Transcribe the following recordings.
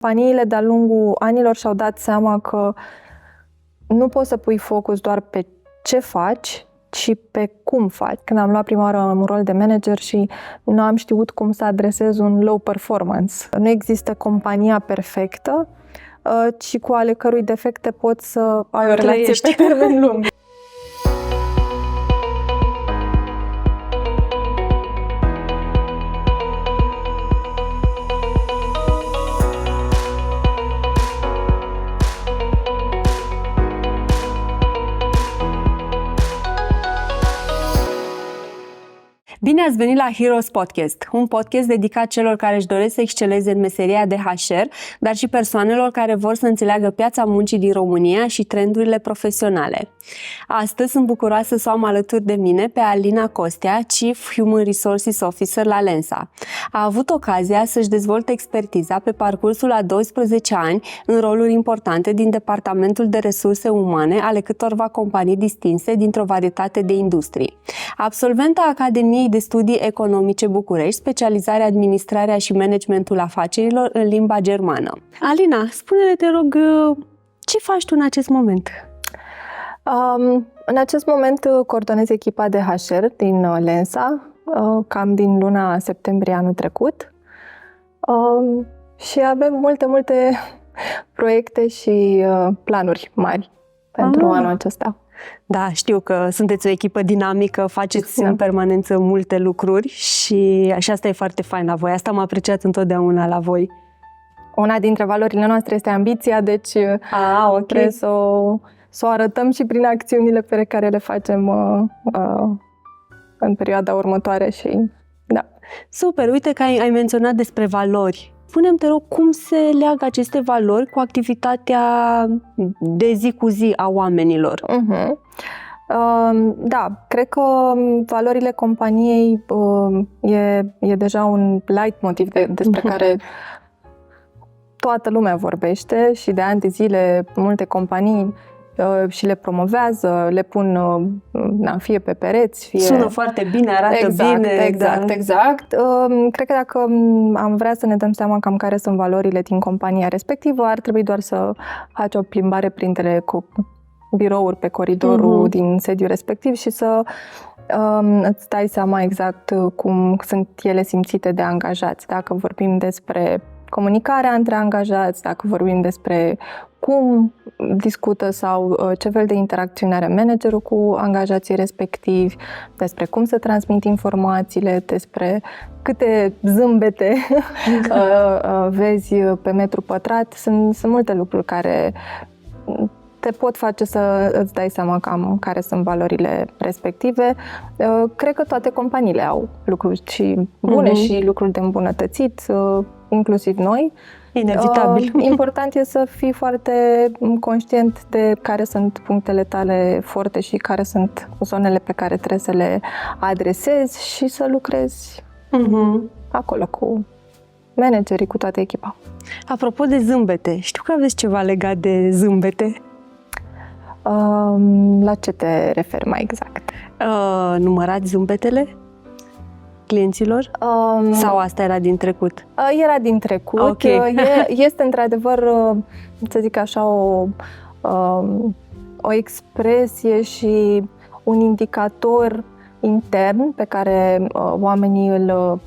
Companiile de-a lungul anilor și-au dat seama că nu poți să pui focus doar pe ce faci, ci pe cum faci. Când am luat prima oară un rol de manager și nu am știut cum să adresez un low performance. Nu există compania perfectă, ci cu ale cărui defecte poți să ai o relație pe termen lung. Bine ați venit la Heroes Podcast, un podcast dedicat celor care își doresc să exceleze în meseria de HR, dar și persoanelor care vor să înțeleagă piața muncii din România și trendurile profesionale. Astăzi sunt bucuroasă să o am alături de mine pe Alina Costea, Chief Human Resources Officer la Lensa. A avut ocazia să-și dezvolte expertiza pe parcursul a 12 ani în roluri importante din Departamentul de Resurse Umane ale câtorva companii distinse dintr-o varietate de industrii. Absolventa Academiei de Studii Economice București, specializarea Administrarea și Managementul Afacerilor în limba germană. Alina, spune-ne, te rog, ce faci tu în acest moment? În acest moment coordonez echipa de HR din Lensa, cam din luna septembrie anul trecut. Și avem multe proiecte și planuri mari pentru anul acesta. Da, știu că sunteți o echipă dinamică, faceți în permanență multe lucruri și asta e foarte fain la voi. Asta am apreciat întotdeauna la voi. Una dintre valorile noastre este ambiția, deci trebuie să o arătăm și prin acțiunile pe care le facem în perioada următoare. Și da. Super, uite că ai menționat despre valori. Spune-mi, te rog, cum se leagă aceste valori cu activitatea de zi cu zi a oamenilor? Da, cred că valorile companiei e deja un leitmotiv despre care toată lumea vorbește și de ani de zile multe companii și le promovează, le pun fie pe pereți, fie... Sună foarte bine, arată bine. Exact. Cred că dacă am vrea să ne dăm seama cam care sunt valorile din compania respectivă, ar trebui doar să faci o plimbare printre birouri pe coridorul din sediul respectiv și să îți dai seama exact cum sunt ele simțite de angajați. Dacă vorbim despre comunicarea între angajați, dacă vorbim despre cum discută sau ce fel de interacțiune are managerul cu angajații respectivi, despre cum se transmit informațiile, despre câte zâmbete vezi pe metru pătrat. Sunt multe lucruri care te pot face să îți dai seama cam care sunt valorile respective. Cred că toate companiile au lucruri și bune și lucruri de îmbunătățit, inclusiv noi. Inevitabil. Important e să fii foarte conștient de care sunt punctele tale forte și care sunt zonele pe care trebuie să le adresezi și să lucrezi acolo cu managerii, cu toată echipa. Apropo de zâmbete, știu că aveți ceva legat de zâmbete. La ce te referi mai exact? Numărați zâmbetele clienților? Sau asta era din trecut? Era din trecut. Okay. Este într-adevăr, să zic așa, o expresie și un indicator intern pe care oamenii îl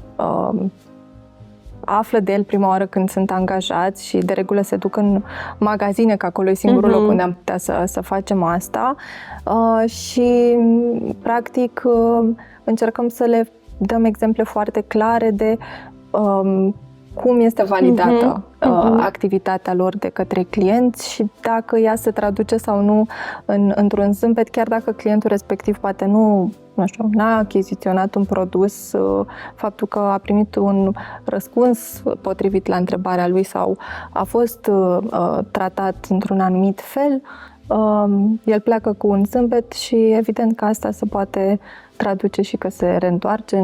află de el prima oară când sunt angajați și de regulă se duc în magazine, că acolo e singurul loc unde am putea să facem asta. Și practic încercăm să le dăm exemple foarte clare de cum este validată activitatea lor de către clienți și dacă ea se traduce sau nu într-un zâmbet, chiar dacă clientul respectiv poate n-a achiziționat un produs, faptul că a primit un răspuns potrivit la întrebarea lui sau a fost tratat într-un anumit fel, el pleacă cu un zâmbet și evident că asta se poate traduce și că se reîntoarce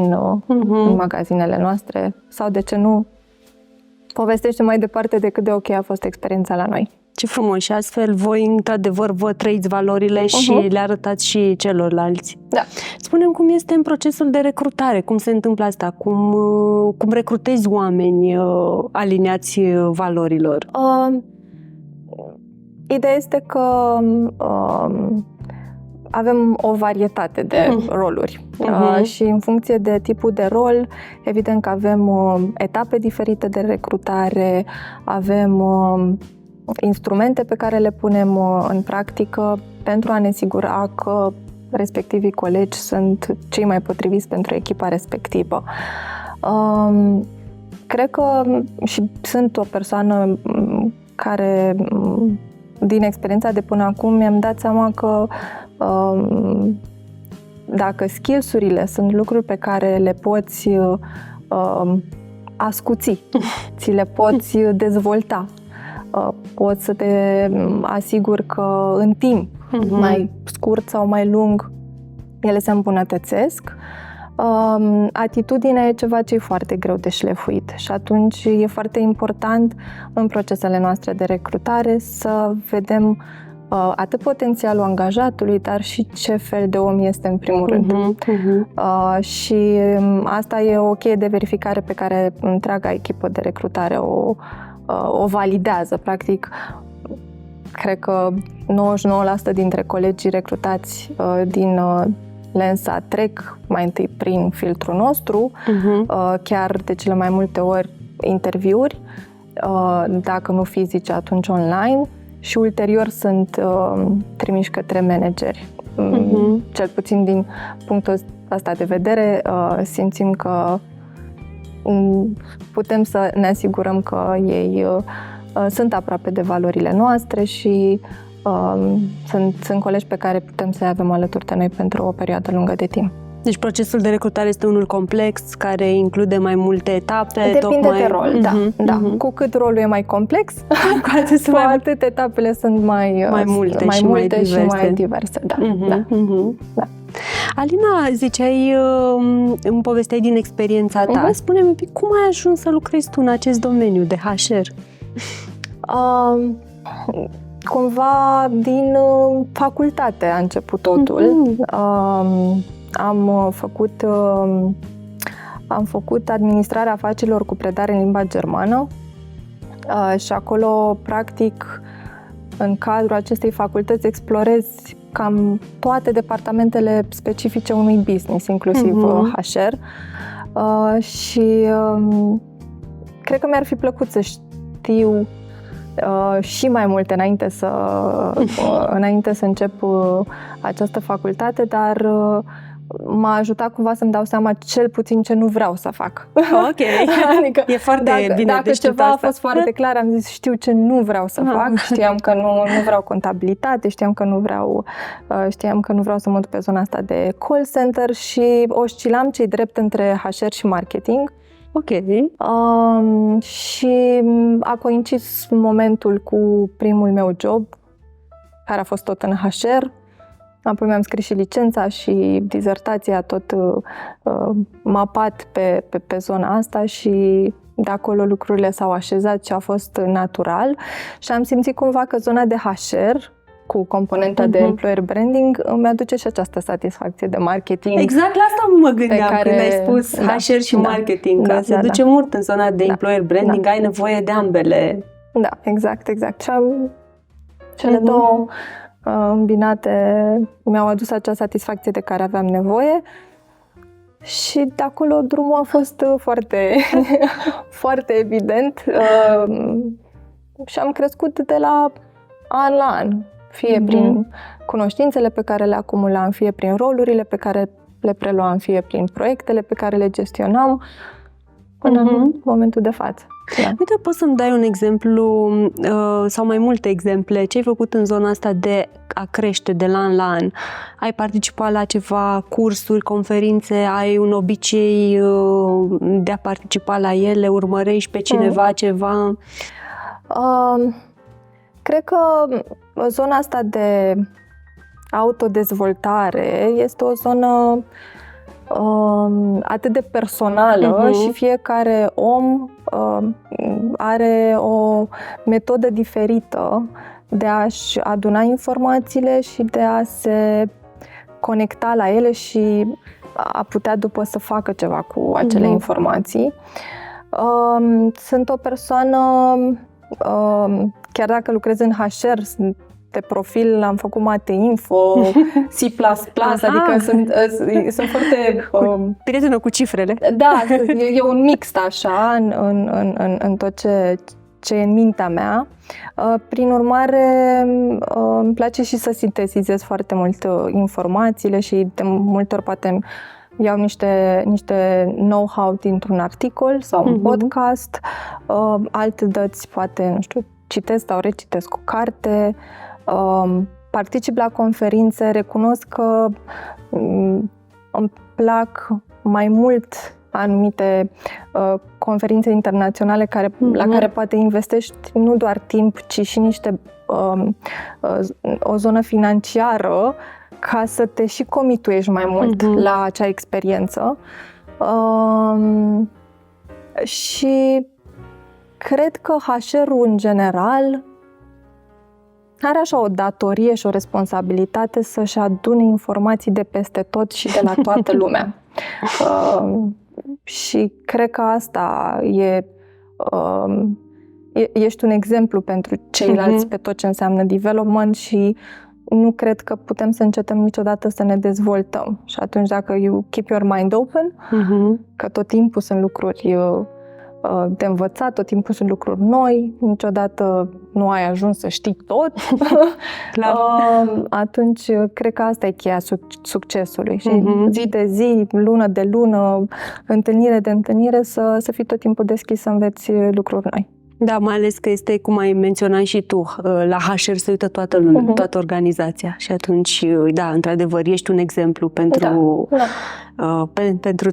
în magazinele noastre sau, de ce nu, povestește mai departe de cât de ok a fost experiența la noi. Ce frumos! Și astfel voi, într-adevăr, vă trăiți valorile și le arătați și celorlalți. Da. Spune-mi cum este în procesul de recrutare, cum se întâmplă asta, cum recrutezi oameni aliniați valorilor? Ideea este că avem o varietate de roluri și în funcție de tipul de rol, evident că avem etape diferite de recrutare, avem instrumente pe care le punem în practică pentru a ne asigura că respectivii colegi sunt cei mai potriviți pentru echipa respectivă. Cred că și sunt o persoană care, din experiența de până acum, mi-am dat seama că dacă skills-urile sunt lucruri pe care le poți ascuți, ți le poți dezvolta, poți să te asiguri că în timp, mai scurt sau mai lung, ele se îmbunătățesc. Atitudinea e ceva ce e foarte greu de șlefuit și atunci e foarte important în procesele noastre de recrutare să vedem atât potențialul angajatului, dar și ce fel de om este în primul rând. Și asta e o cheie de verificare pe care întreaga echipă de recrutare o validează. Practic, cred că 99% dintre colegii recrutați din Lensa trec mai întâi prin filtrul nostru, chiar de cele mai multe ori interviuri, dacă nu fizice, atunci online, și ulterior sunt trimiși către manageri. Cel puțin din punctul ăsta de vedere, simțim că putem să ne asigurăm că ei sunt aproape de valorile noastre și sunt colegi pe care putem să-i avem alături de noi pentru o perioadă lungă de timp. Deci procesul de recrutare este unul complex, care include mai multe etape. Depinde de rol, da. Cu cât rolul e mai complex, cu atât etapele sunt mai multe și mai diverse. Da. Alina, ziceai, îmi povesteai din experiența ta. Spune-mi un pic, cum ai ajuns să lucrezi tu în acest domeniu de HR? Cumva din facultate a început totul. Am făcut administrarea afacerilor cu predare în limba germană și acolo, practic, în cadrul acestei facultăți explorezi cam toate departamentele specifice unui business, inclusiv HR. Și cred că mi-ar fi plăcut să știu și mai multe înainte să încep această facultate, dar m-a ajutat cumva să-mi dau seama cel puțin ce nu vreau să fac. Ok, adică e foarte bine. Dacă ceva a fost foarte clar, am zis știu ce nu vreau să fac, știam că nu vreau contabilitate, știam că nu vreau să mă duc pe zona asta de call center și oscilam ce-i drept între HR și marketing. Ok. Și a coincis momentul cu primul meu job, care a fost tot în HR. Apoi mi-am scris și licența și dizertația, tot mapat pe zona asta și de acolo lucrurile s-au așezat și a fost natural. Și am simțit cumva că zona de HR, cu componenta de employer branding, îmi aduce și această satisfacție de marketing. Exact la asta mă gândeam când ai spus HR și marketing, că se duce mult în zona de employer branding, ai nevoie de ambele. Da, exact. Și cele două îmbinate mi-au adus acea satisfacție de care aveam nevoie și de acolo drumul a fost foarte, foarte evident și am crescut de la an la an, fie prin cunoștințele pe care le acumulam, fie prin rolurile pe care le preluam, fie prin proiectele pe care le gestionam până în momentul de față. Da. Uite, poți să-mi dai un exemplu sau mai multe exemple? Ce ai făcut în zona asta de a crește de la an la an? Ai participat la ceva cursuri, conferințe? Ai un obicei de a participa la ele? Urmărești pe cineva ceva? Cred că zona asta de autodezvoltare este o zonă atât de personală și fiecare om are o metodă diferită de a-și aduna informațiile și de a se conecta la ele și a putea după să facă ceva cu acele informații. Sunt o persoană, chiar dacă lucrez în HR, de profil am făcut Mate Info, C++, adică sunt foarte... prietenă cu cifrele. Da, e un mix așa în tot ce e în mintea mea. Prin urmare, îmi place și să sintetizez foarte mult informațiile și de multe ori poate iau niște know-how dintr-un articol sau un podcast. Alte dăți poate, nu știu, citesc sau recitesc o carte. Particip la conferințe, recunosc că îmi plac mai mult anumite conferințe internaționale la care poate investești nu doar timp, ci și o zonă financiară ca să te și comituiești mai mult la acea experiență. Și cred că HR-ul în general are așa o datorie și o responsabilitate să-și adune informații de peste tot și de la toată lumea. Și cred că asta ești un exemplu pentru ceilalți pe tot ce înseamnă development și nu cred că putem să încetăm niciodată să ne dezvoltăm. Și atunci dacă you keep your mind open, că tot timpul sunt lucruri de învățat, tot timpul sunt lucruri noi, niciodată nu ai ajuns să știi tot, atunci cred că asta e cheia succesului. Și zi de zi, lună de lună, întâlnire de întâlnire, să fii tot timpul deschis să înveți lucruri noi. Da, mai ales că este, cum ai menționat și tu, la HR se uită toată lumea, toată organizația și atunci, da, într-adevăr, ești un exemplu pentru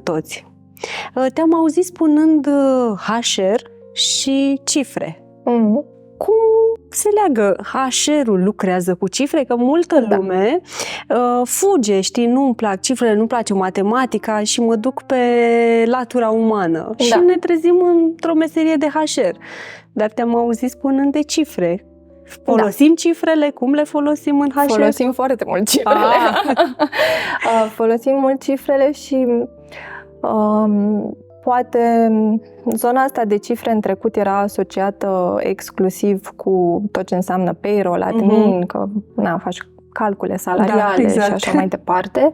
toți. Te-am auzit spunând HR și cifre. Cum se leagă HR-ul, lucrează cu cifre? Că multă lume fuge, știi, nu-mi plac cifrele, nu-mi place matematica și mă duc pe latura umană. Și ne trezim într-o meserie de HR. Dar te-am auzit spunând de cifre. Folosim cifrele? Cum le folosim în HR? Folosim foarte mult cifrele. Folosim mult cifrele și poate zona asta de cifre în trecut era asociată exclusiv cu tot ce înseamnă payroll, admin, că faci calcule salariale și așa mai departe.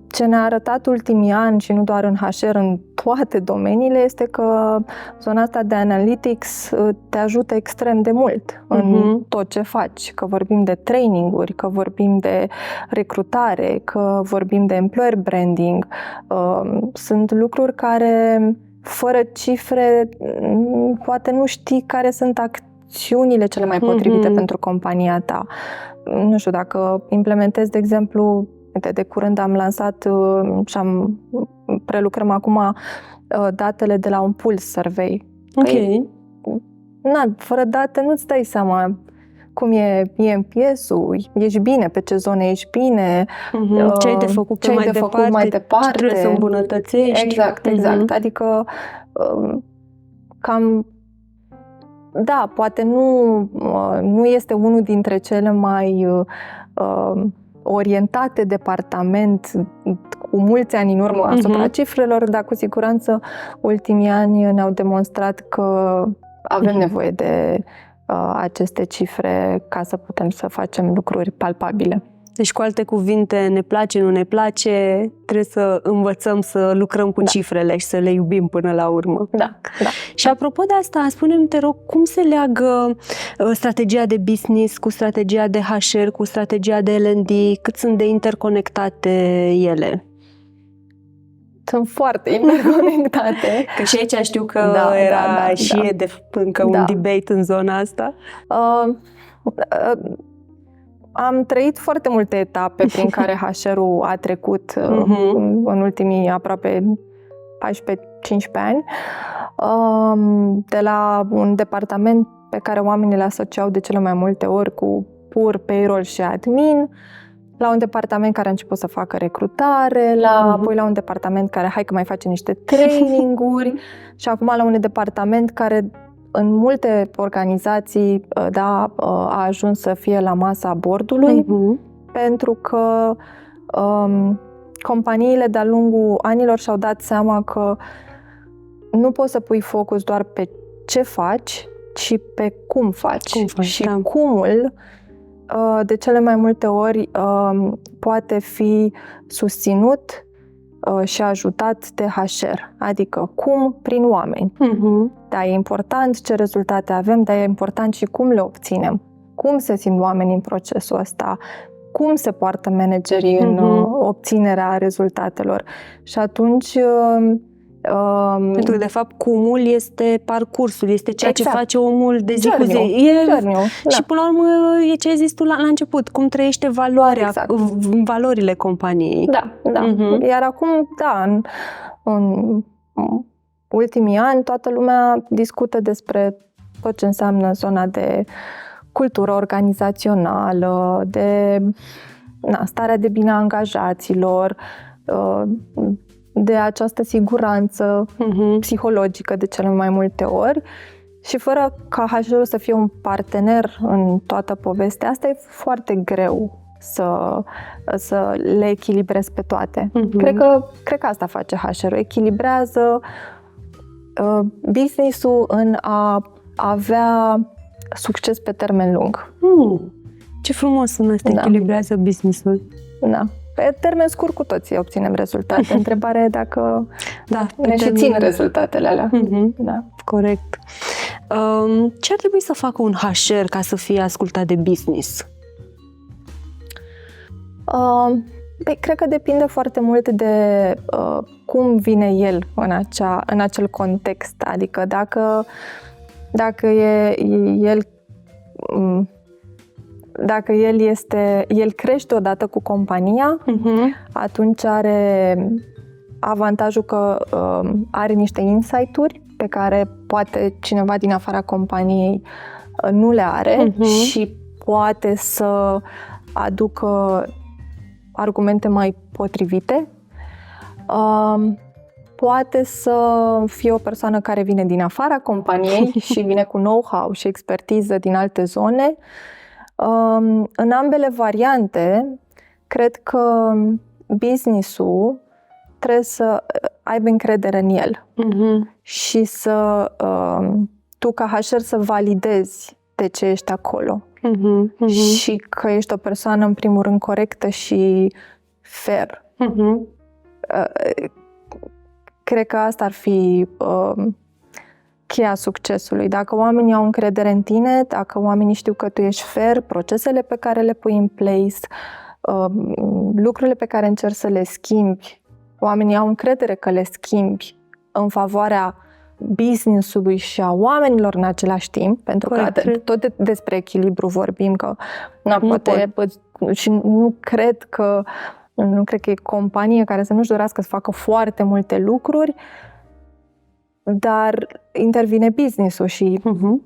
Ce ne-a arătat ultimii ani și nu doar în HR, în toate domeniile, este că zona asta de analytics te ajută extrem de mult în tot ce faci. Că vorbim de training-uri, că vorbim de recrutare, că vorbim de employer branding. Sunt lucruri care, fără cifre, poate nu știi care sunt acțiunile cele mai potrivite pentru compania ta. Nu știu, dacă implementezi, de exemplu, de curând am lansat și prelucrăm acum datele de la un Pulse Survey. Fără date nu-ți dai seama cum e NPS-ul, ești bine, pe ce zone ești bine, ce ai de făcut mai departe, ce trebuie să îmbunătățești. Exact. Adică cam da, poate nu este unul dintre cele mai orientate departament cu mulți ani în urmă asupra cifrelor, dar cu siguranță ultimii ani ne-au demonstrat că avem nevoie de aceste cifre ca să putem să facem lucruri palpabile. Deci, cu alte cuvinte, ne place, nu ne place, trebuie să învățăm să lucrăm cu cifrele și să le iubim până la urmă. Da. Și apropo de asta, spune-mi, te rog, cum se leagă strategia de business cu strategia de HR, cu strategia de L&D, cât sunt de interconectate ele? Sunt foarte interconectate. Că și aici știu că e încă un debate în zona asta. Am trăit foarte multe etape prin care HR-ul a trecut în ultimii aproape 14-15 ani. De la un departament pe care oamenii le asociau de cele mai multe ori cu pur payroll și admin, la un departament care a început să facă recrutare, apoi la un departament care hai că mai face niște traininguri și acum la un departament care în multe organizații a ajuns să fie la masa board-ului, pentru că companiile de-a lungul anilor și-au dat seama că nu poți să pui focus doar pe ce faci, ci pe cum faci. Și cumul, de cele mai multe ori, poate fi susținut și ajutat de HR, adică cum? Prin oameni. Da, e important ce rezultate avem, dar e important și cum le obținem. Cum se simt oamenii în procesul ăsta, cum se poartă managerii în obținerea rezultatelor. Și atunci... pentru că, de fapt, cumul este parcursul, este ceea ce face omul de zi cu zi. Și, până la urmă, e ce ai zis tu la început, cum trăiește valoarea, valorile companiei. Da. Iar acum, în ultimii ani, toată lumea discută despre tot ce înseamnă zona de cultură organizațională, de starea de bine a angajaților, de această siguranță psihologică de cele mai multe ori. Și fără ca HR-ul să fie un partener în toată povestea asta, e foarte greu să le echilibrezi pe toate. Cred că asta face HR-ul. Echilibrează business-ul în a avea succes pe termen lung. Ce frumos sună asta, echilibrează business-ul. Da. Pe termen scurt cu toții obținem rezultate. Întrebarea e dacă ne și țin rezultatele alea. Da. Corect. Ce ar trebui să facă un HR ca să fie ascultat de business? Cred că depinde foarte mult de cum vine el în acel context. Adică dacă el crește odată cu compania, atunci are avantajul că are niște insight-uri pe care poate cineva din afara companiei nu le are și poate să aducă argumente mai potrivite. Poate să fie o persoană care vine din afara companiei și vine cu know-how și expertiză din alte zone. În ambele variante, cred că business-ul trebuie să aibă încredere în el și să tu ca HR să validezi de ce ești acolo și că ești o persoană în primul rând corectă și fair. Cred că asta ar fi cheia succesului. Dacă oamenii au încredere în tine, dacă oamenii știu că tu ești fair, procesele pe care le pui în place, lucrurile pe care încerci să le schimbi, oamenii au încredere că le schimbi în favoarea business-ului și a oamenilor în același timp, pentru că tot despre echilibru vorbim, că și nu cred că e companie care să nu-și dorească să facă foarte multe lucruri, dar intervine business-ul și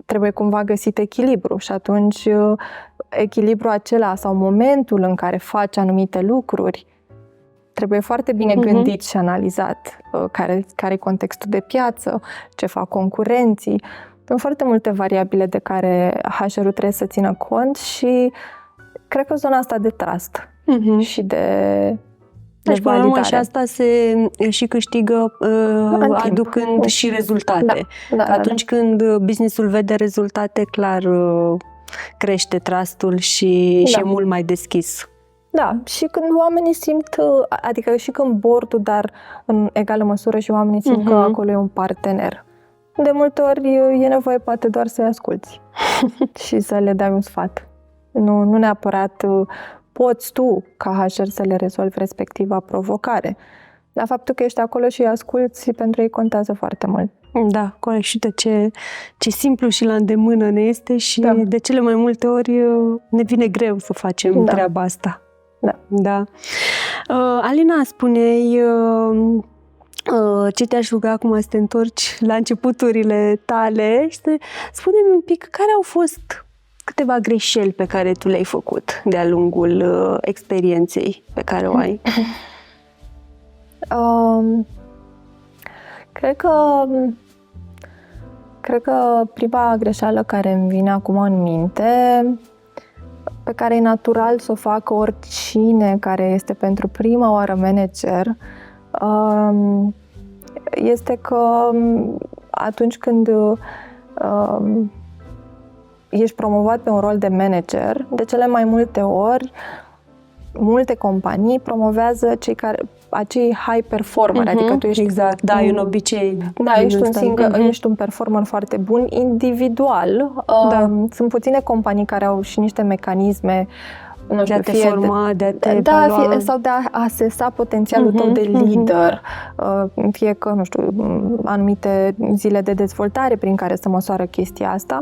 trebuie cumva găsit echilibru și atunci echilibrul acela sau momentul în care faci anumite lucruri trebuie foarte bine gândit și analizat. Care e contextul de piață, ce fac concurenții. Sunt foarte multe variabile de care HR-ul trebuie să țină cont și cred că zona asta de trust și de deci, până la urmă, și asta se și câștigă aducând și rezultate. Atunci când business-ul vede rezultate, clar crește trustul și e mult mai deschis. Da, și când oamenii simt, adică și când board-ul, dar în egală măsură și oamenii simt că acolo e un partener. De multe ori e nevoie poate doar să-i asculți și să le dai un sfat. Nu neapărat poți tu, ca HR, să le rezolvi respectiva provocare. Dar faptul că ești acolo și îi asculți, pentru ei contează foarte mult. Da, corect. Și de ce simplu și la îndemână ne este și de cele mai multe ori ne vine greu să facem treaba asta. Da. Alina, spune-i ce te-aș ruga acum să te întorci la începuturile tale și spune-mi un pic care au fost câteva greșeli pe care tu le-ai făcut de-a lungul experienței pe care o ai? Cred că prima greșeală care îmi vine acum în minte, pe care e natural să o facă oricine care este pentru prima oară manager, este că atunci când ești promovat pe un rol de manager, de cele mai multe ori, multe companii promovează acei high performer, adică tu ești exact, da, e un obicei. Da, ești un performer foarte bun individual. Sunt puține companii care au și niște mecanisme de a te forma, de a te evalua. Sau de a asesa potențialul tău de lider. Fie că, nu știu, anumite zile de dezvoltare prin care se măsoară chestia asta.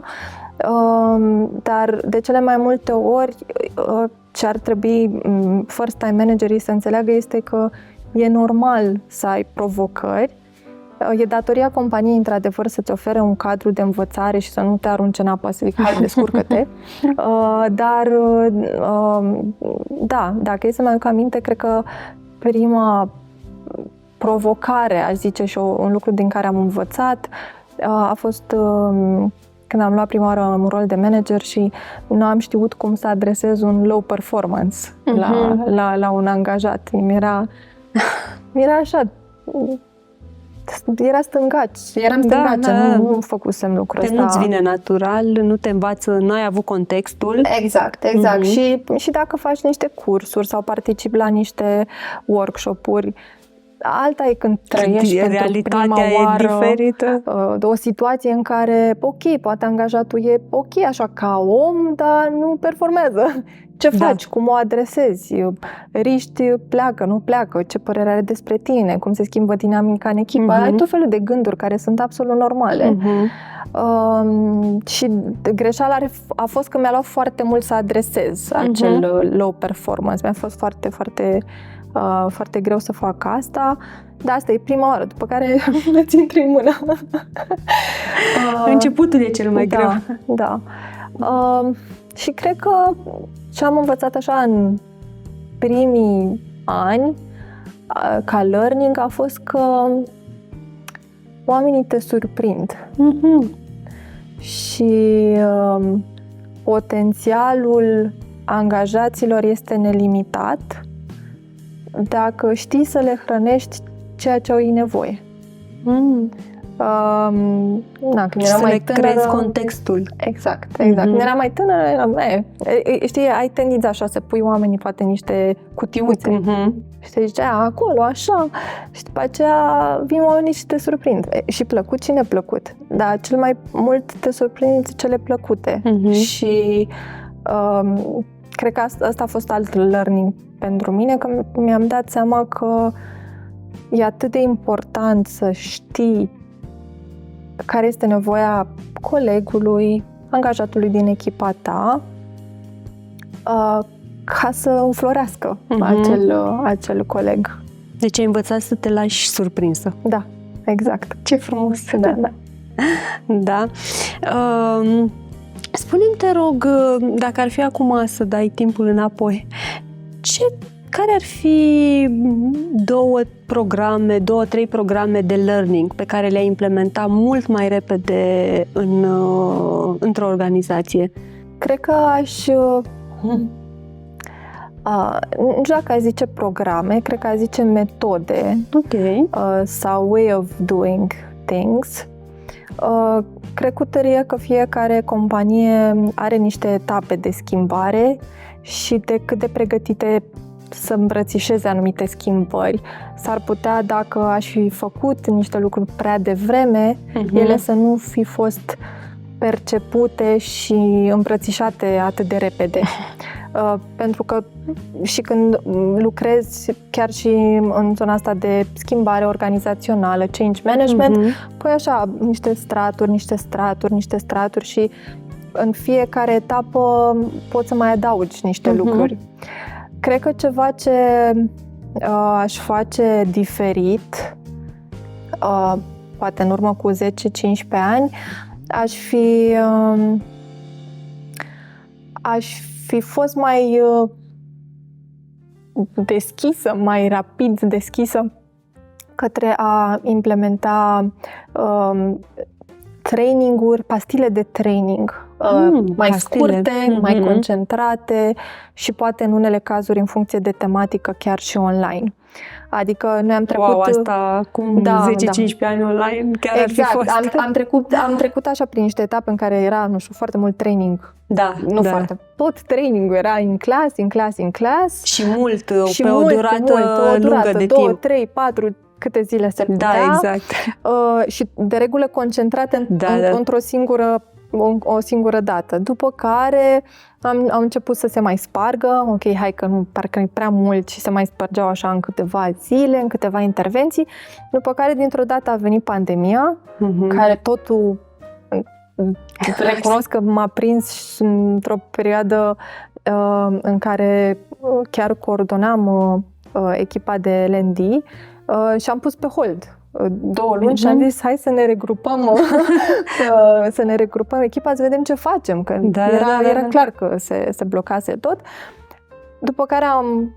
Dar de cele mai multe ori ce ar trebui first time managerii să înțeleagă este că e normal să ai provocări. E datoria companiei, într-adevăr, să-ți ofere un cadru de învățare și să nu te arunce în apă, să zic, hai, descurcă-te. Dar, da, dacă e să-mi aduc aminte, cred că prima provocare, aș zice, și un lucru din care am învățat, a fost când am luat prima oară un rol de manager și nu am știut cum să adresez un low performance la un angajat. Mi-era așa... Eram stângace, nu făcusem lucrul ăsta. Nu-ți vine natural, nu te învață, n-ai avut contextul. Exact. Și dacă faci niște cursuri sau participi la niște workshop-uri, alta e când trăiești pentru prima oară diferită. O situație în care, ok, poate angajatul e ok așa ca om, dar nu performează. Ce faci? Cum o adresezi? Riști, pleacă, nu pleacă? Ce părere are despre tine? Cum se schimbă dinamica în echipă? Ai tot felul de gânduri care sunt absolut normale. Și greșeala a fost că mi-a luat foarte mult să adresez acel low performance. Mi-a fost foarte, foarte, foarte greu să fac asta. Dar asta e prima oară, după care îți intri în mână. Începutul e cel mai greu. Da. Și cred că ce am învățat așa în primii ani ca learning a fost că oamenii te surprind. Și potențialul angajaților este nelimitat dacă știi să le hrănești ceea ce au ei nevoie. Și să le crezi contextul. Exact. Când eram mai tânără, știi, ai tendința așa să pui oamenii poate niște cutiuțe. Și te zice, acolo, așa. Și după aceea vin oamenii și te surprind. Și plăcut și neplăcut. Dar cel mai mult te surprind cele plăcute. Și cred că asta a fost alt learning pentru mine, că mi-am dat seama că e atât de important să știi care este nevoia colegului, angajatului din echipa ta, ca să înflorească acel coleg. Deci ai învățat să te lași surprinsă. Da, exact. Ce frumos! Da. Spune-mi, te rog, dacă ar fi acum să dai timpul înapoi, care ar fi două, trei programe de learning pe care le-ai implementa mult mai repede într-o organizație? Cred că nu știu dacă aș zice programe, cred că aș zice metode sau way of doing things. Cred cu tărie că fiecare companie are niște etape de schimbare și de cât de pregătite să îmbrățișeze anumite schimbări. S-ar putea, dacă aș fi făcut niște lucruri prea devreme, ele să nu fi fost percepute și îmbrățișate atât de repede. Pentru că și când lucrezi chiar și în zona asta de schimbare organizațională, change management, pui așa niște straturi și în fiecare etapă poți să mai adaugi niște lucruri. Cred că ceva ce aș face diferit, poate în urmă cu 10-15 ani, aș fi fost mai deschisă, mai rapid deschisă către a implementa traininguri, pastile de training mai pastile. scurte, mai concentrate și poate în unele cazuri în funcție de tematică chiar și online. Adică noi am trecut... Wow, asta acum 10-15 ani online chiar ar fi fost. Am trecut așa prin niște etape în care era, nu știu, foarte mult training. Foarte. Tot trainingul era în clas. Și mult, pe o durată lungă de 2, timp. 3, 4, câte zile se putea. Da, exact. Și de regulă concentrate într-o singură dată. După care am început să se mai spargă. Ok, hai că nu, parcă e prea mult și se mai spărgeau așa în câteva zile, în câteva intervenții. După care, dintr-o dată, a venit pandemia, care totul... Recunosc că m-a prins într-o perioadă în care chiar coordonam echipa de L&D și am pus pe hold 2 luni și am zis hai să ne regrupăm să ne regrupăm echipa, să vedem ce facem, că era clar că se blocase tot. După care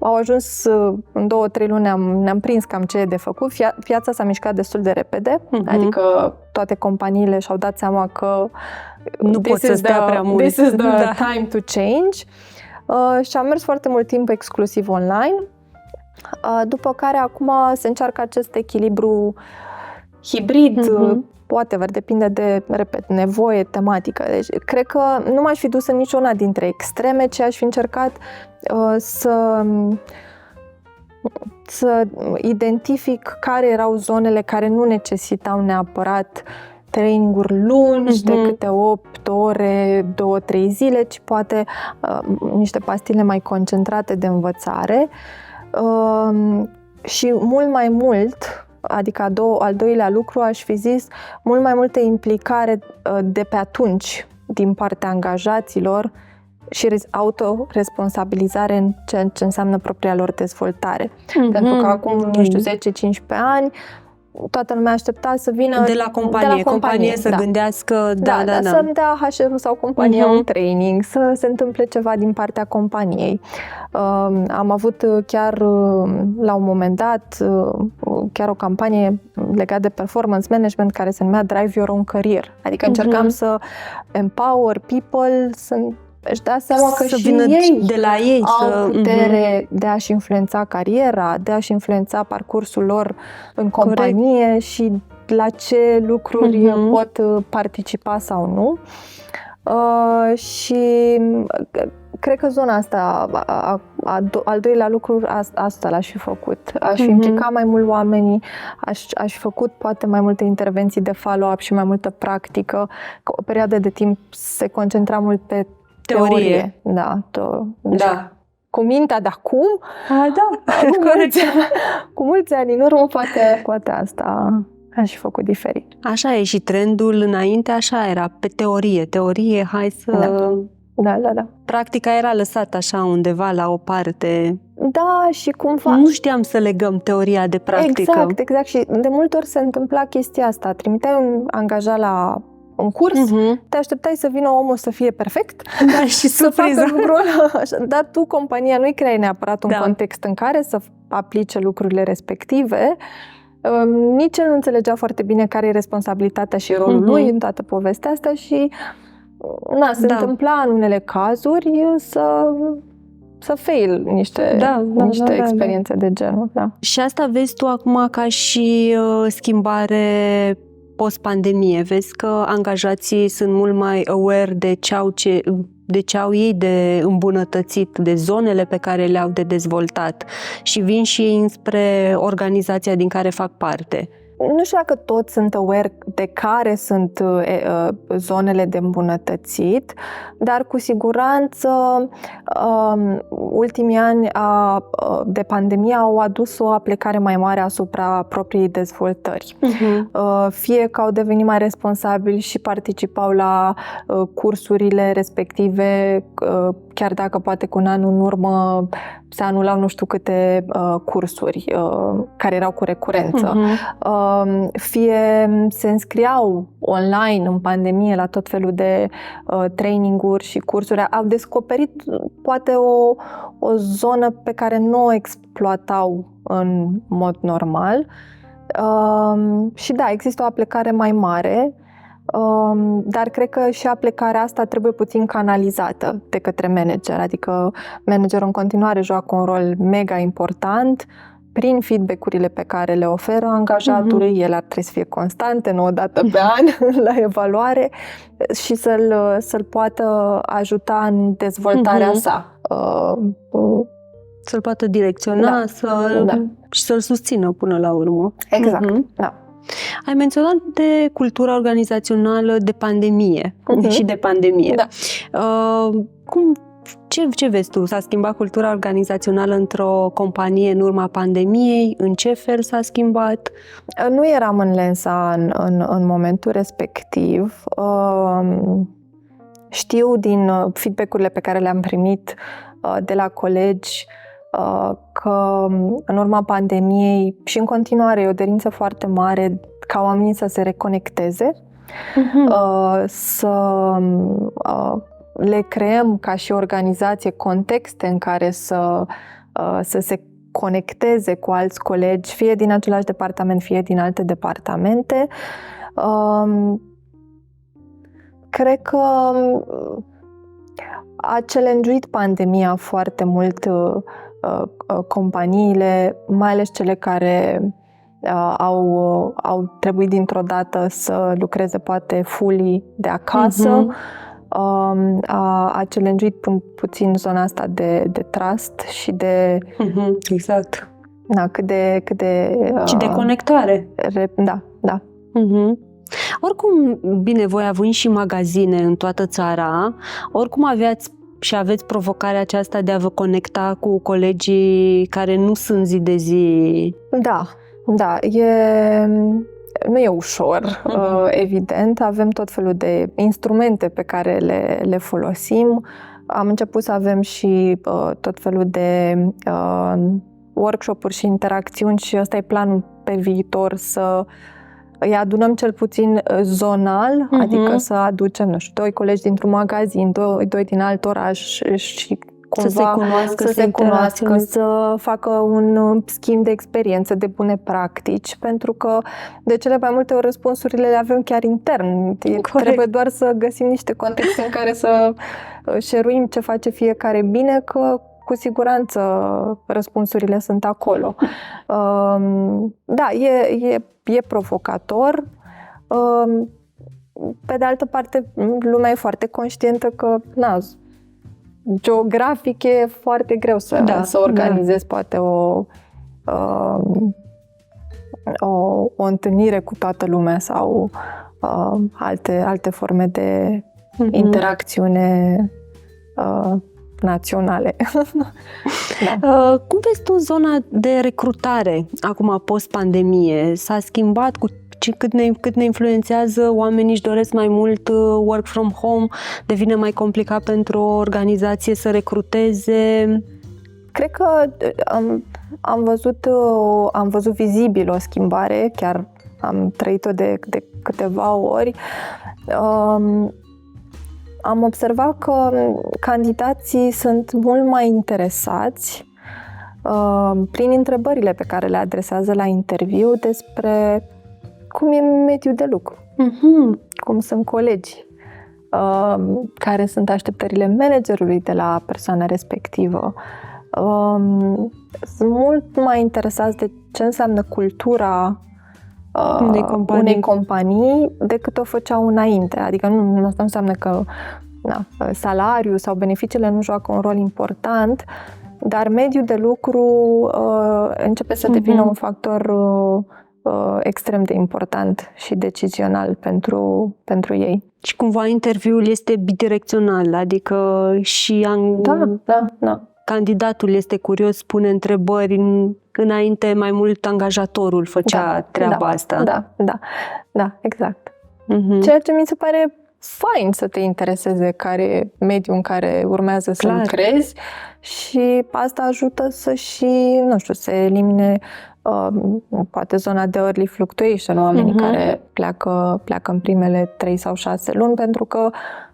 au ajuns în 2-3 luni, ne-am prins cam ce e de făcut. Piața s-a mișcat destul de repede, adică toate companiile și-au dat seama că nu pot să stea prea mult. This is the time to change. Și am mers foarte mult timp exclusiv online. După care acum se încearcă acest echilibru hibrid, whatever, depinde de, repet, nevoie, tematică. Deci, cred că nu m-aș fi dus în niciuna dintre extreme, ci aș fi încercat să identific care erau zonele care nu necesitau neapărat traininguri lungi de câte 8 ore, 2-3 zile, ci poate niște pastile mai concentrate de învățare. Și mult mai mult, adică al doilea lucru, aș fi zis, mult mai multă implicare de pe atunci din partea angajaților și autoresponsabilizare în ceea ce înseamnă propria lor dezvoltare. Pentru că acum, nu știu, 10-15 ani, toată lumea aștepta să vină de la companie să gândească, să-mi dea HR-ul sau compania un training, să se întâmple ceva din partea companiei. Am avut chiar la un moment dat chiar o campanie legată de performance management care se numea Drive Your Own Career. Adică încercam să empower people, să își dea seama că și ei de la ei au putere de a-și influența cariera, de a-și influența parcursul lor în companie și la ce lucruri pot participa sau nu. Și cred că zona asta, al doilea lucru, asta l-aș fi făcut. Aș fi implicat mai mult oamenii, aș fi făcut poate mai multe intervenții de follow-up și mai multă practică. O perioadă de timp se concentra mult pe teorie. Cu mintea de acum, cu mulți ani în urmă, poate asta aș fi făcut diferit. Așa e, și trendul înainte așa era, pe teorie, hai să... Da. Practica era lăsată așa undeva la o parte. Da, și cumva... Nu știam să legăm teoria de practică. Exact. Și de multe ori se întâmpla chestia asta. Trimiteai un angajat la un curs, te așteptai să vină omul să fie perfect, și să facă lucrul ăla. Dar tu, compania, nu-i creai neapărat un context în care să aplice lucrurile respective. Nici el nu înțelegea foarte bine care e responsabilitatea și rolul lui în toată povestea asta și se întâmpla în unele cazuri să fail niște experiențe de genul. Da. Și asta vezi tu acum ca și schimbare post-pandemie. Vezi că angajații sunt mult mai aware de ce au ei de îmbunătățit, de zonele pe care le-au de dezvoltat și vin și ei înspre organizația din care fac parte. Nu știu dacă toți sunt aware de care sunt zonele de îmbunătățit, dar cu siguranță ultimii ani de pandemie au adus o aplicare mai mare asupra propriei dezvoltări. Fie că au devenit mai responsabili și participau la cursurile respective, chiar dacă poate cu un an în urmă se anulau nu știu câte cursuri care erau cu recurență. fie se înscriau online în pandemie la tot felul de traininguri și cursuri. Au descoperit poate o zonă pe care nu o exploatau în mod normal. Și da, există o aplicare mai mare, dar cred că și aplicarea asta trebuie puțin canalizată de către manager, adică managerul în continuare joacă un rol mega important prin feedback-urile pe care le oferă angajatului, el ar trebui să fie constante, nu o dată pe an, la evaluare și să-l poată ajuta în dezvoltarea sa. Să-l poată direcționa și să-l susțină până la urmă. Exact, da. Ai menționat de cultura organizațională de pandemie și de pandemie. Da. Ce vezi tu? S-a schimbat cultura organizațională într-o companie în urma pandemiei? În ce fel s-a schimbat? Nu eram în Lensa în momentul respectiv. Știu din feedback-urile pe care le-am primit de la colegi că în urma pandemiei și în continuare e o dorință foarte mare ca oamenii să se reconecteze, să le creăm ca și organizație contexte în care să se conecteze cu alți colegi, fie din același departament, fie din alte departamente. Cred că a challenge-uit pandemia foarte mult companiile, mai ales cele care au trebuit dintr-o dată să lucreze poate fully de acasă. A challenge-uit puțin zona asta de trust și de exact. Da, cât de și de conectare. Da. Oricum, bine, voi având și magazine în toată țara, oricum aveți provocarea aceasta de a vă conecta cu colegii care nu sunt zi de zi. Da, nu e ușor, evident. Avem tot felul de instrumente pe care le folosim. Am început să avem și tot felul de workshop-uri și interacțiuni și ăsta e planul pe viitor, să îi adunăm cel puțin zonal, adică să aducem, 2 colegi dintr-un magazin, 2 din alt oraș și cumva să se cunoască, să facă un schimb de experiență, de bune practici, pentru că de cele mai multe ori răspunsurile le avem chiar intern. Trebuie doar să găsim niște contexte în care să share-uim ce face fiecare bine, că cu siguranță răspunsurile sunt acolo. Da, e provocator. Pe de altă parte, lumea e foarte conștientă că geografic e foarte greu să organizezi poate o întâlnire cu toată lumea sau alte forme de interacțiune naționale. Cum vezi tu zona de recrutare acum post-pandemie? S-a schimbat cât ne influențează, oamenii își doresc mai mult work from home, devine mai complicat pentru o organizație să recruteze? Cred că am văzut vizibil o schimbare, chiar am trăit-o de câteva ori. Am observat că candidații sunt mult mai interesați prin întrebările pe care le adresează la interviu despre cum e mediul de lucru, cum sunt colegii, care sunt așteptările managerului de la persoana respectivă. Sunt mult mai interesați de ce înseamnă cultura unei companii decât o făceau înainte. Adică nu asta înseamnă că salariul sau beneficiile nu joacă un rol important, dar mediul de lucru începe să devină un factor extrem de important și decizional pentru ei. Și cumva interviul este bidirecțional, adică și candidatul este curios, pune întrebări, înainte mai mult angajatorul făcea treaba asta. Da, exact. Ceea ce mi se pare fain să te intereseze care e mediul în care urmează să lucrezi și asta ajută să și, se elimine poate zona de early fluctuation, oamenii care pleacă în primele 3 sau 6 luni, pentru că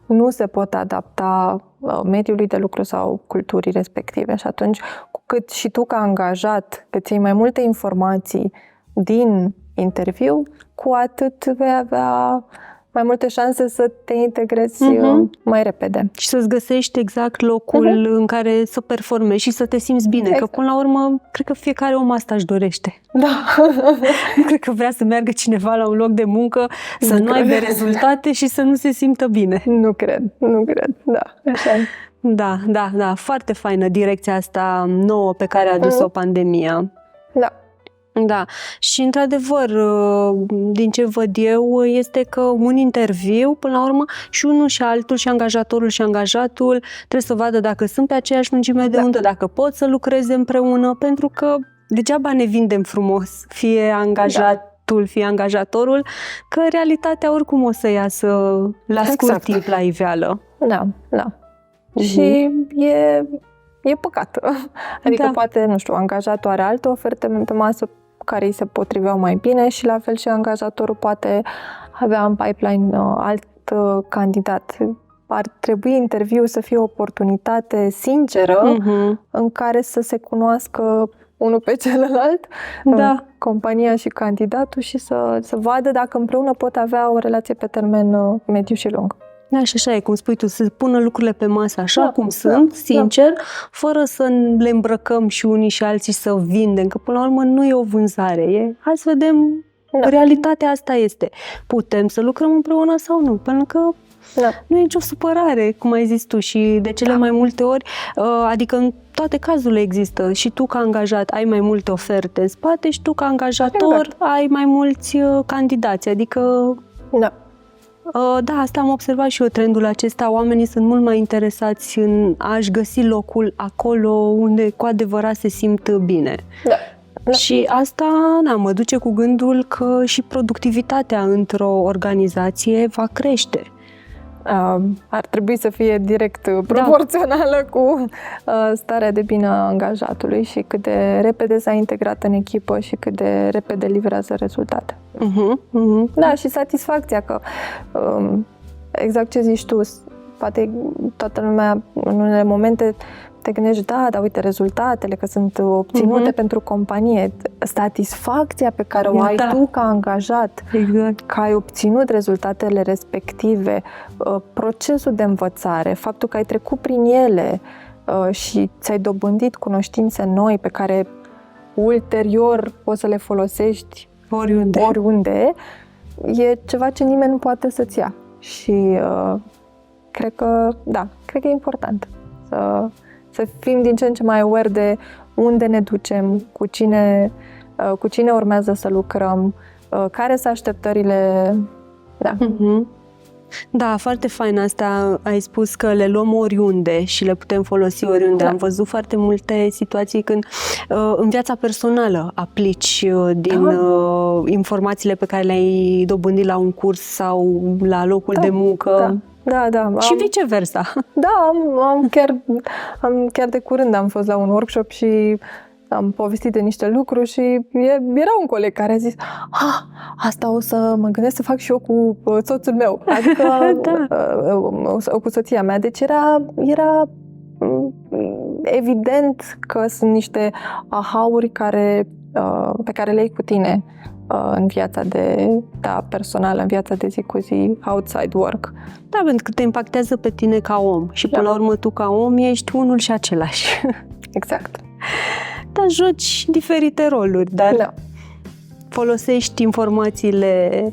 nu se pot adapta mediului de lucru sau culturii respective. Și atunci, cu cât și tu ca angajat îți iei mai multe informații din interviu, cu atât vei avea mai multe șanse să te integrezi mai repede. Și să-ți găsești exact locul în care să performezi și să te simți bine. Exact. Că până la urmă, cred că fiecare om asta își dorește. Da. Nu cred că vrea să meargă cineva la un loc de muncă, să nu aibă rezultate și să nu se simtă bine. Nu cred. Da, așa. Da. Foarte faină direcția asta nouă pe care a dus-o pandemia. Da, și într-adevăr, din ce văd eu, este că un interviu, până la urmă, și unul și altul, și angajatorul și angajatul, trebuie să vadă dacă sunt pe aceeași lungime de undă, dacă pot să lucreze împreună, pentru că degeaba ne vindem frumos, fie angajatul, fie angajatorul, că realitatea oricum o să iasă la scurt timp la iveală. Da. Și e păcat. Adică poate, nu știu, angajatul are alte oferte pe masă care îi se potriveau mai bine și la fel și angajatorul poate avea în pipeline alt candidat. Ar trebui interviul să fie o oportunitate sinceră în care să se cunoască unul pe celălalt, compania și candidatul, și să vadă dacă împreună pot avea o relație pe termen mediu și lung. Da, și așa e, cum spui tu, să pună lucrurile pe masă așa cum sunt, sincer, fără să le îmbrăcăm și unii și alții să vindem, că până la urmă nu e o vânzare, hai să vedem, realitatea asta este. Putem să lucrăm împreună sau nu, pentru că nu e nicio supărare, cum ai zis tu, și de cele mai multe ori, adică în toate cazurile există, și tu ca angajat ai mai multe oferte în spate și tu ca angajator ai mai mulți candidați, adică... Da, asta am observat și eu, trendul acesta. Oamenii sunt mult mai interesați în a-și găsi locul acolo unde cu adevărat se simt bine. Și asta mă duce cu gândul că și productivitatea într-o organizație va crește. Ar trebui să fie direct proporțională cu starea de bine a angajatului și cât de repede s-a integrat în echipă și cât de repede livrează rezultate. Da, și satisfacția că, exact ce zici tu, poate toată lumea în unele momente te gândești, dar uite, rezultatele că sunt obținute pentru companie, satisfacția pe care o ai tu ca angajat, că ai obținut rezultatele respective, procesul de învățare, faptul că ai trecut prin ele și ți-ai dobândit cunoștințe noi pe care ulterior poți să le folosești oriunde, e ceva ce nimeni nu poate să-ți ia. Și cred că e important să fim din ce în ce mai aware de unde ne ducem, cu cine urmează să lucrăm, care sunt așteptările. Da, foarte fain asta. Ai spus că le luăm oriunde și le putem folosi oriunde. Am văzut foarte multe situații când în viața personală aplici din informațiile pe care le-ai dobândit la un curs sau la locul de muncă. Da. Și viceversa. Da, chiar de curând am fost la un workshop și am povestit de niște lucruri și era un coleg care a zis: asta o să mă gândesc să fac și eu cu soțul meu, adică cu soția mea. Deci era evident că sunt niște aha-uri pe care le ai cu tine în viața personală, în viața de zi cu zi, outside work. Da, pentru că te impactează pe tine ca om și până la urmă tu ca om ești unul și același. Exact. Dar joci diferite roluri, dar folosești informațiile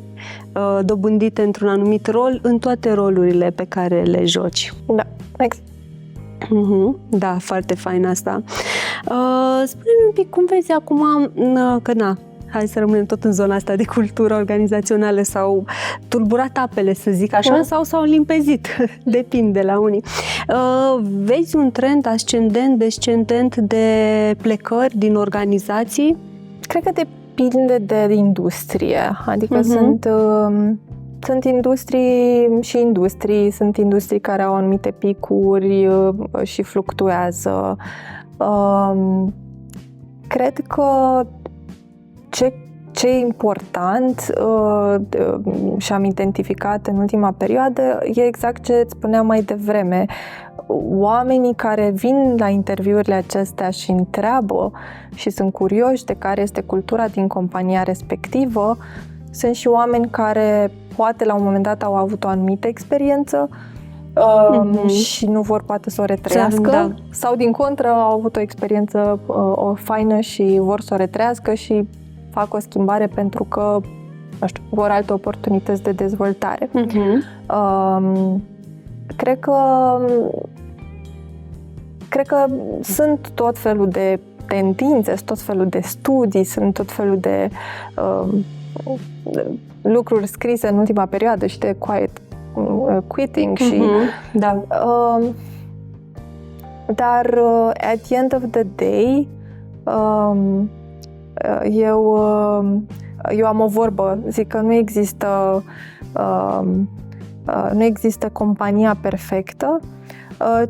dobândite într-un anumit rol în toate rolurile pe care le joci. Da, exact. Da, foarte fain asta. Spune-mi un pic, cum vezi acum că hai să rămânem tot în zona asta de cultură organizațională, sau tulburat apele, să zic așa, sau s-au limpezit, depinde la unii. Vezi un trend ascendent, descendent de plecări din organizații? Cred că depinde de industrie, adică sunt industrii și industrii, sunt industrii care au anumite picuri și fluctuează. Cred că ce e important și am identificat în ultima perioadă e exact ce îți spuneam mai devreme. Oamenii care vin la interviurile acestea și întreabă și sunt curioși de care este cultura din compania respectivă, sunt și oameni care poate la un moment dat au avut o anumită experiență și nu vor poate să o retrăiască, sau din contră au avut o experiență faină și vor să o retrăiască și fac o schimbare pentru că, nu știu, vor alte oportunități de dezvoltare. Cred că sunt tot felul de tendințe, sunt tot felul de studii, sunt tot felul de lucruri scrise în ultima perioadă și de quiet quitting și dar at the end of the day eu am o vorbă, zic că nu există compania perfectă,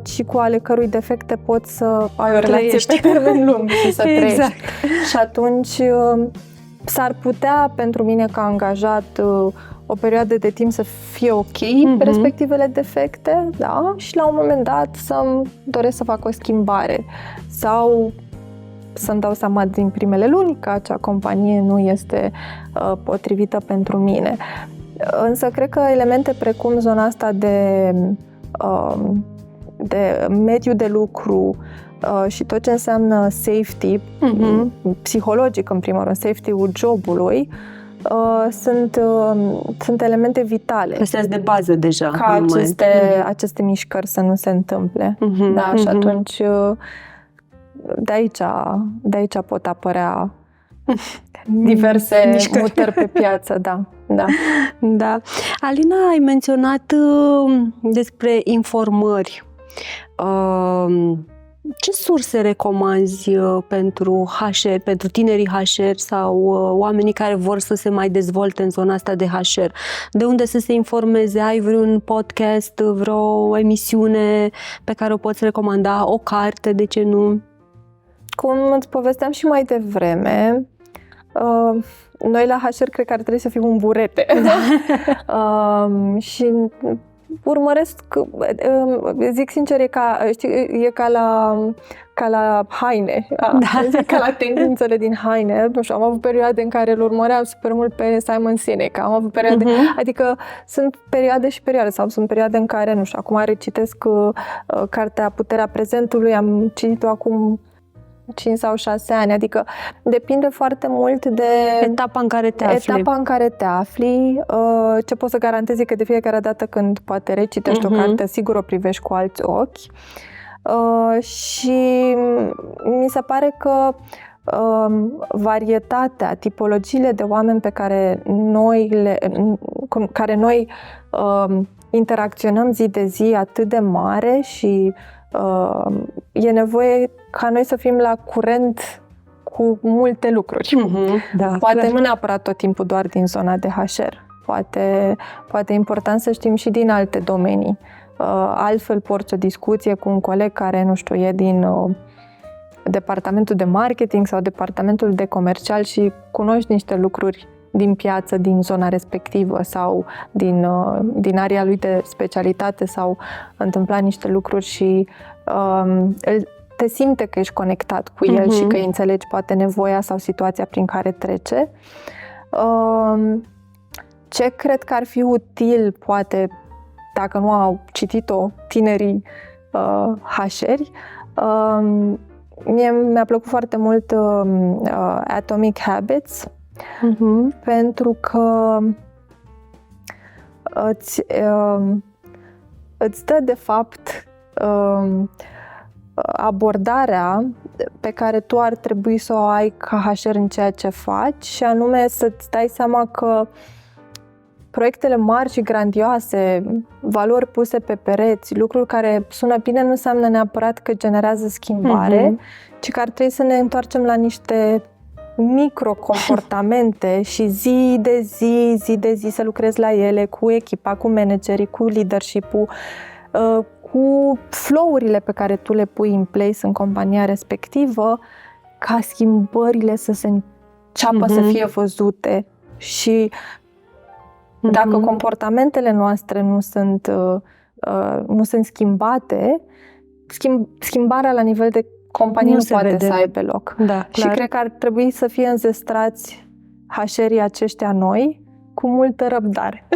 ci cu ale cărui defecte poți să ai o relație pe termen lung și să trăiești. Și atunci s-ar putea pentru mine ca angajat o perioadă de timp să fie ok respectivele defecte, da? Și la un moment dat să-mi doresc să fac o schimbare sau să-mi dau seama din primele luni că acea companie nu este potrivită pentru mine. Însă cred că elemente precum zona asta de mediu de lucru și tot ce înseamnă safety, psihologic în primul rând, safety-ul jobului, sunt elemente vitale. Astea de bază deja. Ca aceste mișcări să nu se întâmple. Da, și atunci de aici pot apărea diverse mutări pe piață, da. Alina, ai menționat despre informări. Ce surse recomanzi pentru HR, pentru tinerii HR sau oamenii care vor să se mai dezvolte în zona asta de HR? De unde să se informeze? Ai vreun podcast, vreo emisiune pe care o poți recomanda? O carte, de ce nu? Cum îți povesteam și mai devreme, noi la HR cred că ar trebui să fim un burete. Și urmăresc, zic sincer, e ca la haine, ca la tendințele din haine. Nu știu, am avut perioade în care îl urmăream super mult pe Simon Sinek, am avut perioade, adică sunt perioade și perioade, sau sunt perioade în care, nu știu, acum recitesc cartea Puterea prezentului, am citit-o acum 5 sau 6 ani, adică depinde foarte mult de etapa în care te afli. Ce pot să garantez e că de fiecare dată când poate recitești o carte, sigur o privești cu alți ochi. Și mi se pare că varietatea, tipologiile de oameni pe care noi interacționăm zi de zi atât de mare și e nevoie ca noi să fim la curent cu multe lucruri. Poate nu neapărat tot timpul doar din zona de HR. Poate e important să știm și din alte domenii. Altfel porți o discuție cu un coleg care, nu știu, e din departamentul de marketing sau departamentul de comercial și cunoști niște lucruri din piață, din zona respectivă sau din area lui de specialitate sau întâmpla niște lucruri și te simte că ești conectat cu el și că îi înțelegi poate nevoia sau situația prin care trece. Ce cred că ar fi util, poate, dacă nu au citit-o tinerii HR-ri, mie mi-a plăcut foarte mult Atomic Habits, pentru că îți dă, de fapt, abordarea pe care tu ar trebui să o ai ca HR în ceea ce faci, și anume să-ți dai seama că proiectele mari și grandioase, valori puse pe pereți, lucruri care sună bine, nu înseamnă neapărat că generează schimbare, ci că ar trebui să ne întoarcem la niște microcomportamente și zi de zi să lucrezi la ele, cu echipa, cu managerii, cu leadership-ul, cu flow-urile pe care tu le pui în place în compania respectivă, ca schimbările să se înceapă să fie văzute și dacă comportamentele noastre nu sunt schimbate, schimbarea la nivel de companie nu poate să aibă loc. Da, și cred că ar trebui să fie înzestrați HR-ii aceștia noi cu multă răbdare.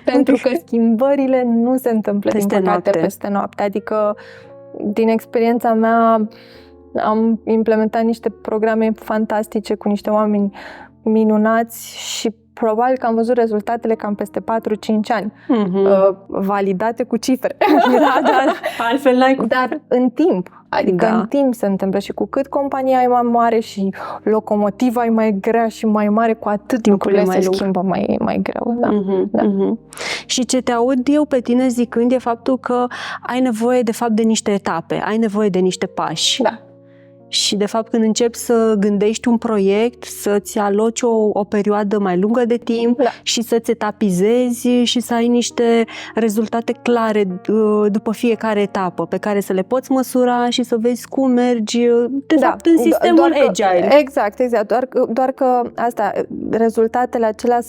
Pentru că schimbările nu se întâmplă peste noapte. Adică, din experiența mea, am implementat niște programe fantastice cu niște oameni minunați și probabil că am văzut rezultatele cam peste 4-5 ani, validate cu cifre. Da, altfel n-ai cum. Dar în timp, adică în timp se întâmplă și cu cât compania e mai mare și locomotiva e mai grea și mai mare, cu atât lucrurile se schimbă mai greu. Și ce te aud eu pe tine zicând e faptul că ai nevoie de fapt de niște etape, ai nevoie de niște pași. Da. Și de fapt când începi să gândești un proiect, să-ți aloci o perioadă mai lungă de timp și să-ți etapizezi și să ai niște rezultate clare după fiecare etapă pe care să le poți măsura și să vezi cum mergi de fapt în sistemul agile. Exact. Doar că asta, rezultatele acelea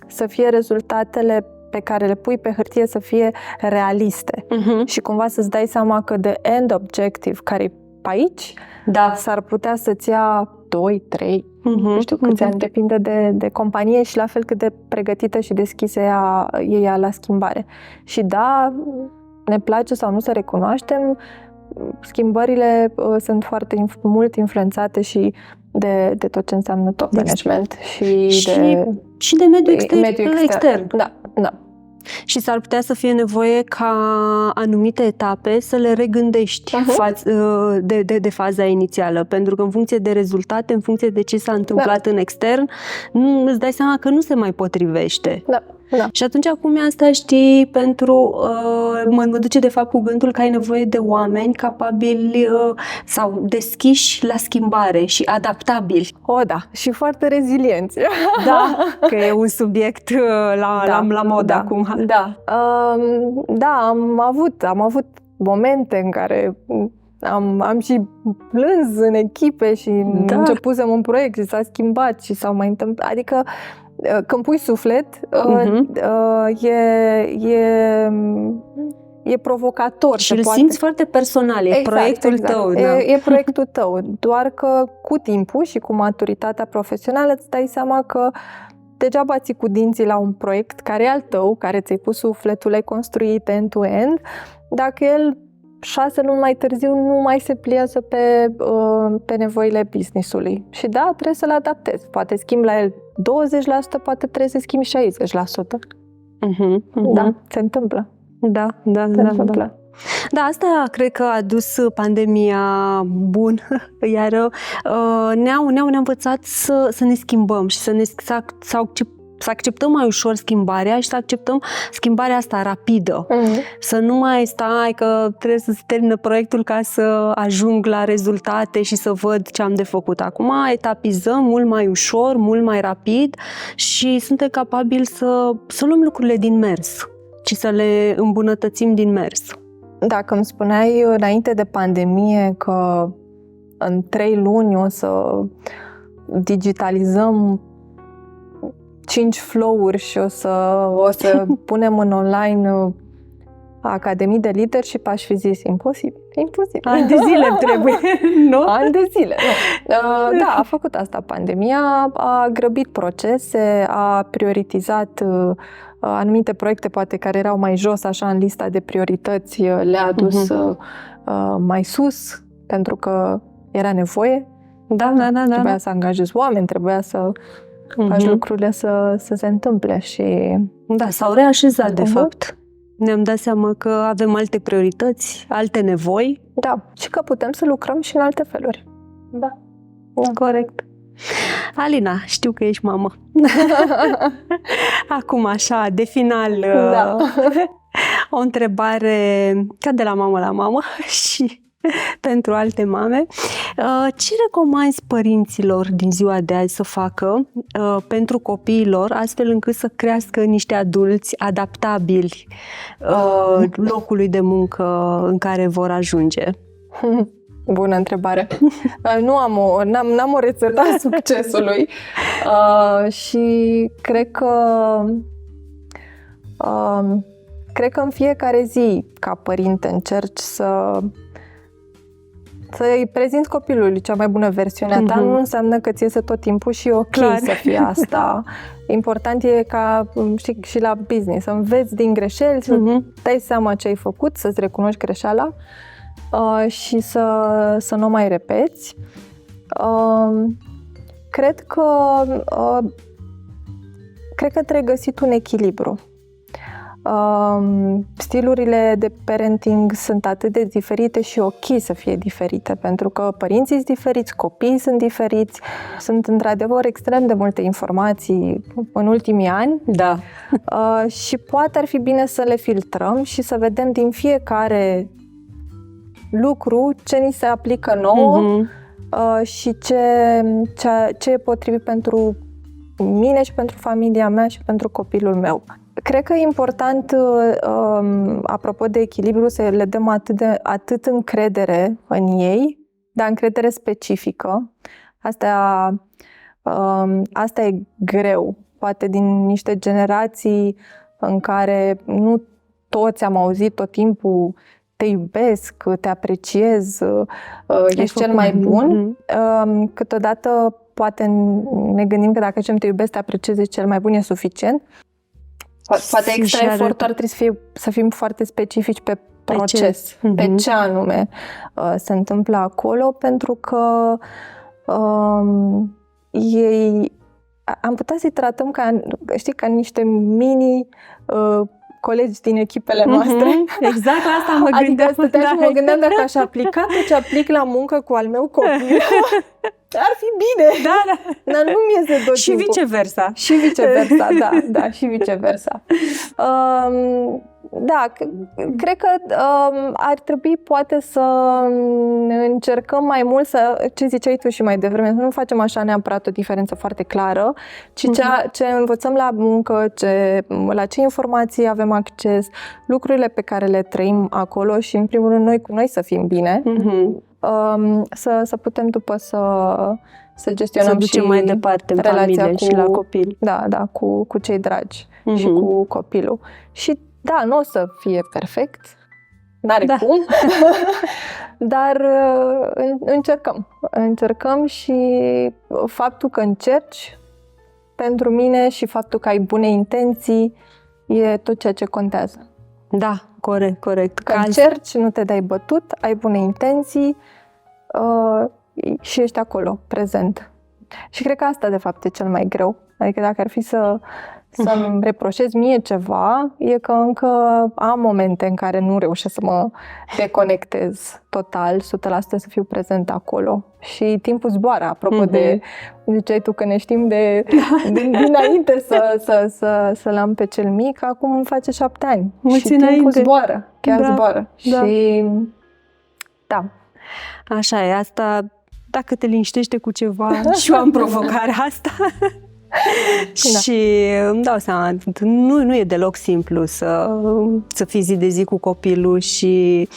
să fie rezultatele pe care le pui pe hârtie să fie realiste. Și cumva să-ți dai seama că the end objective care e pe aici s-ar putea să-ți ia 2, 3, nu știu câți ani, depinde de companie și la fel cât de pregătită și deschisă e ea la schimbare. Și da, ne place sau nu să recunoaștem, schimbările sunt foarte mult influențate și de tot ce înseamnă top management și de mediul extern. Da. Și s-ar putea să fie nevoie ca anumite etape să le regândești de faza inițială, pentru că în funcție de rezultate, în funcție de ce s-a întâmplat în extern, îți dai seama că nu se mai potrivește. Da. Și atunci acum asta știi, mă duce de fapt cu gândul că ai nevoie de oameni capabili sau deschiși la schimbare și adaptabili. Și foarte rezilienți. Da, că e un subiect la modă acum. Am avut momente în care am și plâns în echipe și începusem un proiect și s-a schimbat și s-au mai întâmplat. Adică când pui suflet, e provocator. Și îl simți foarte personal, e proiectul tău. E proiectul tău, doar că cu timpul și cu maturitatea profesională îți dai seama că degeaba ții cu dinții la un proiect care e al tău, care ți-ai pus sufletul, l-ai construit end-to-end, dacă el 6 luni mai târziu nu mai se pliază pe nevoile business-ului. Și trebuie să-l adaptezi. Poate schimbi la el 20%, poate trebuie să schimbi 60%. Da, se întâmplă. Da. Da, asta cred că a dus pandemia bun, iar ne-a învățat să ne schimbăm și să acceptăm mai ușor schimbarea și să acceptăm schimbarea asta rapidă. Să nu mai stai că trebuie să se termine proiectul ca să ajung la rezultate și să văd ce am de făcut. Acum etapizăm mult mai ușor, mult mai rapid și suntem capabili să luăm lucrurile din mers și să le îmbunătățim din mers. Dacă îmi spuneai înainte de pandemie că în 3 luni o să digitalizăm 5 flow-uri și o să punem în online academii de leadership, aș fi zis imposibil. Ani de zile trebuie, nu? Ani de zile, nu. Da, a făcut asta pandemia, a grăbit procese, a prioritizat anumite proiecte, poate care erau mai jos, așa, în lista de priorități, le-a adus mai sus, pentru că era nevoie. Trebuia să angajezi oameni, trebuia să faci lucrurile să se întâmple și... Da, s-au reașezat, de fapt. Ne-am dat seama că avem alte priorități, alte nevoi. Da, și că putem să lucrăm și în alte feluri. Da. Corect. Alina, știu că ești mamă. Acum, așa, de final, o întrebare ca de la mamă la mamă și pentru alte mame. Ce recomanzi părinților din ziua de azi să facă pentru copiilor, astfel încât să crească niște adulți adaptabili locului de muncă în care vor ajunge? Bună întrebare. N-am o rețetă a succesului și cred că în fiecare zi, ca părinte, încerci să-i prezinți copilului cea mai bună versiune a ta. Nu înseamnă că ți iese tot timpul și e ok să fie asta. Important e ca, știi, și la business, să înveți din greșeli, să dai seama ce ai făcut, să-ți recunoști greșeala și să nu o mai repeți. Cred că trebuie găsit un echilibru. Stilurile de parenting sunt atât de diferite și ok să fie diferite, pentru că părinții sunt diferiți, copiii sunt diferiți, sunt într-adevăr extrem de multe informații în ultimii ani. Da. Și poate ar fi bine să le filtrăm și să vedem din fiecare lucru ce ni se aplică nouă și ce e potrivit pentru mine și pentru familia mea și pentru copilul meu. Cred că e important, apropo de echilibru, să le dăm atât încredere în ei, dar încredere specifică. Asta e greu. Poate din niște generații în care nu toți am auzit tot timpul te iubesc, te apreciez, ești cel mai bun. Câteodată poate ne gândim că dacă zicem te iubesc, te apreciez, ești cel mai bun, e suficient. Poate extra efortul ar trebui să fim foarte specifici pe proces, pe ce anume se întâmplă acolo, pentru că ei, am putea să-i tratăm ca niște mini colegi din echipele noastre. Exact la asta mă gândeam. Adică stăteam și mă gândeam dacă aș aplica tot ce aplic la muncă cu al meu copil. Ar fi bine. Da. Dar nu mi iese tot și timpul. Viceversa. Și viceversa, da, și viceversa. Da, cred că ar trebui poate să încercăm mai mult ce ziceai tu și mai devreme, să nu facem așa neapărat o diferență foarte clară, ci ce învățăm la muncă, la ce informații avem acces, lucrurile pe care le trăim acolo și în primul rând noi cu noi să fim bine. Să putem după să gestionăm și mai departe în familie și la copil. Da, cu cei dragi și cu copilul. Și da, nu o să fie perfect, n-are cum, dar încercăm și faptul că încerci pentru mine și faptul că ai bune intenții e tot ceea ce contează. Da, corect. Că încerci, nu te dai bătut, ai bune intenții și ești acolo, prezent. Și cred că asta, de fapt, e cel mai greu. Adică dacă ar fi să-mi reproșez mie ceva, e că încă am momente în care nu reușesc să mă deconectez total, 100% să fiu prezent acolo. Și timpul zboară, apropo de, ziceai tu că ne știm dinainte să-l am pe cel mic, acum îmi face 7 ani. Și timpul zboară, zboară. Da. Și da. Așa e, asta, dacă te liniștește cu ceva, și eu am provocarea asta. Și îmi dau seama, nu e deloc simplu să fii zi de zi cu copilul și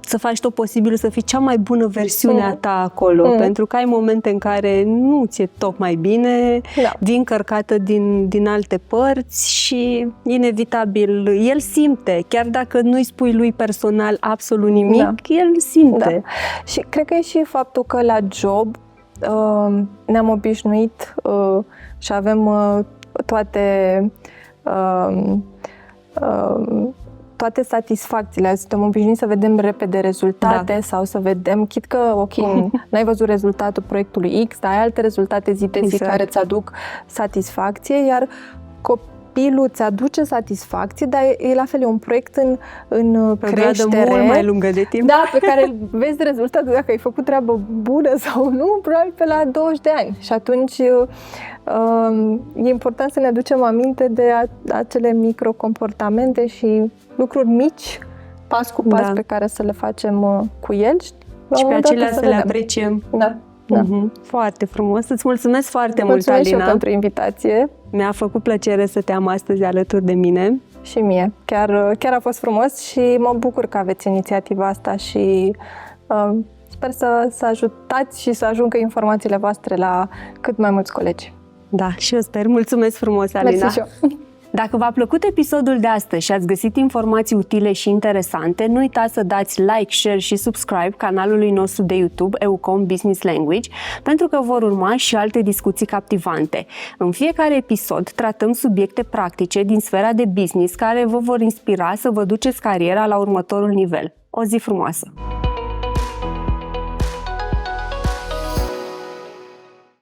să faci tot posibilul să fii cea mai bună versiune a ta acolo, pentru că ai momente în care nu ți-e tocmai bine, vii încărcată din alte părți și inevitabil el simte, chiar dacă nu-i spui lui personal absolut nimic, el simte. Da. Și cred că e și faptul că la job ne-am obișnuit și avem toate satisfacțiile. Suntem obișnuiți să vedem repede rezultate sau să vedem, chit că, ok, n-ai văzut rezultatul proiectului X, dar ai alte rezultate zi de zi care îți aduc satisfacție, iar copilul îți aduce satisfacție, dar e la fel, e un proiect în creștere. Mult mai lungă de timp. Da, pe care vezi rezultatul, dacă ai făcut treabă bună sau nu, probabil pe la 20 de ani. Și atunci e important să ne aducem aminte de acele microcomportamente și lucruri mici, pas cu pas, pe care să le facem cu el. Și pe acelea să le apreciem. Da. Foarte frumos. Îți mulțumesc foarte mult, Alina. Mulțumesc și eu pentru invitație. Mi-a făcut plăcere să te am astăzi alături de mine. Și mie. Chiar a fost frumos și mă bucur că aveți inițiativa asta și Sper să ajutați și să ajungă informațiile voastre la cât mai mulți colegi. Da, și eu sper. Mulțumesc frumos, Alina! Mersi și eu! Dacă v-a plăcut episodul de astăzi și ați găsit informații utile și interesante, nu uitați să dați like, share și subscribe canalului nostru de YouTube Eucom Business Language, pentru că vor urma și alte discuții captivante. În fiecare episod tratăm subiecte practice din sfera de business care vă vor inspira să vă duceți cariera la următorul nivel. O zi frumoasă!